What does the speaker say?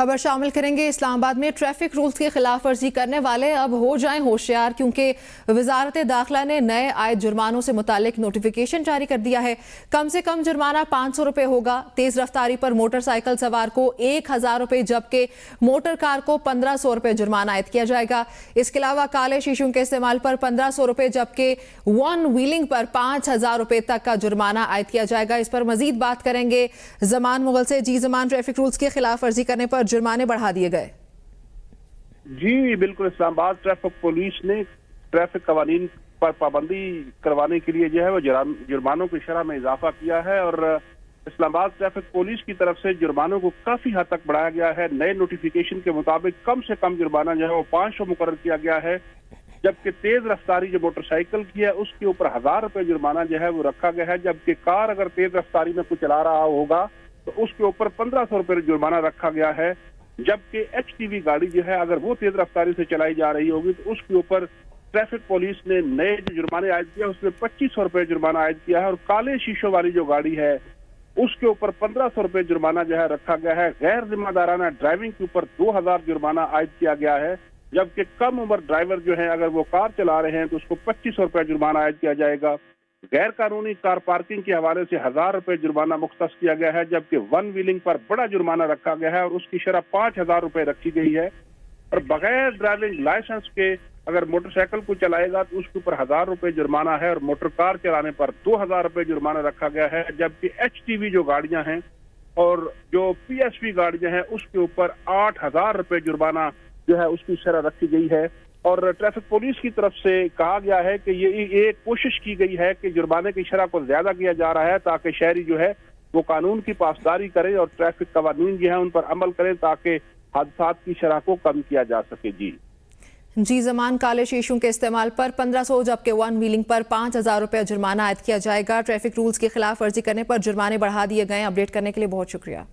खबर शामिल करेंगे। इस्लामाबाद में ट्रैफिक रूल्स की खिलाफ वर्जी करने वाले अब हो जाएं होशियार, क्योंकि वजारत दाखिला ने नए आयद जुर्मानों से मुतालिक नोटिफिकेशन जारी कर दिया है। कम से कम जुर्माना 500 रुपए होगा। तेज रफ्तारी पर मोटरसाइकिल सवार को 1000 रुपए जबकि मोटर कार को 1500 रुपए जुर्माना आयद किया जाएगा। इसके अलावा काले शीशों के इस्तेमाल पर 1500 रुपए जबकि वन व्हीलिंग पर 5000 रुपए तक का जुर्माना आयद किया जाएगा। इस पर मजीद बात करेंगे जमान मुगल से। जी जमान, ट्रैफिक रूल्स की खिलाफ वर्जी करने पर जुर्माने बढ़ा दिए गए। जी बिल्कुल, इस्लामाबाद ट्रैफिक पुलिस ने ट्रैफिक कवानीन पर पाबंदी करवाने के लिए जो है वो जुर्मानों की शरह में इजाफा किया है और इस्लामाबाद ट्रैफिक पुलिस की तरफ से जुर्मानों को काफी हद तक बढ़ाया गया है। नए नोटिफिकेशन के मुताबिक कम से कम जुर्माना जो है वो 500 मुकर्रर किया गया है, जबकि तेज रफ्तारी जो मोटरसाइकिल की है उसके ऊपर 1000 रुपए जुर्माना जो है वो रखा गया है। जबकि कार अगर तेज रफ्तारी में कुछ चला रहा होगा तो उसके ऊपर 1500 रुपए जुर्माना रखा गया है। जबकि HTV गाड़ी जो है अगर वो तेज रफ्तारी से चलाई जा रही होगी तो उसके ऊपर ट्रैफिक पुलिस ने नए जो जुर्माने आयद किया उसमें 2500 रुपए जुर्माना आयद किया है और काले शीशों वाली जो गाड़ी है उसके ऊपर 1500 रुपए जुर्माना जो है रखा गया है। गैर जिम्मेदाराना ड्राइविंग के ऊपर 2000 जुर्माना आयद किया गया है, जबकि कम उम्र ड्राइवर जो है अगर वो कार चला रहे हैं तो उसको 2500 रुपए जुर्माना आयद किया जाएगा। गैर कानूनी कार पार्किंग के हवाले से 1000 रुपए जुर्माना मुख्तस किया गया है, जबकि वन व्हीलिंग पर बड़ा जुर्माना रखा गया है और उसकी शरह 5000 रुपए रखी गई है। और बगैर ड्राइविंग लाइसेंस के अगर मोटरसाइकिल को चलाएगा तो उसके ऊपर 1000 रुपए जुर्माना है और मोटर कार चलाने पर 2000 रुपए जुर्माना रखा गया है। जबकि HTV जो गाड़ियां हैं और जो PSV गाड़ियां हैं उसके ऊपर 8000 रुपए जुर्माना जो है उसकी शरह रखी गई है। और ट्रैफिक पुलिस की तरफ से कहा गया है कि ये एक कोशिश की गई है कि जुर्माने की शरह को ज्यादा किया जा रहा है ताकि शहरी जो है वो कानून की पासदारी करें और ट्रैफिक कवानीन जो है उन पर अमल करें ताकि हादसात की शरह को कम किया जा सके। जी जमान, काले शीशों के इस्तेमाल पर 1500 जबकि वन व्हीलिंग पर 5000 रुपए जुर्माना आयद किया जाएगा। ट्रैफिक रूल्स की खिलाफ वर्जी करने पर जुर्माने बढ़ा दिए गए। अपडेट करने के लिए बहुत शुक्रिया।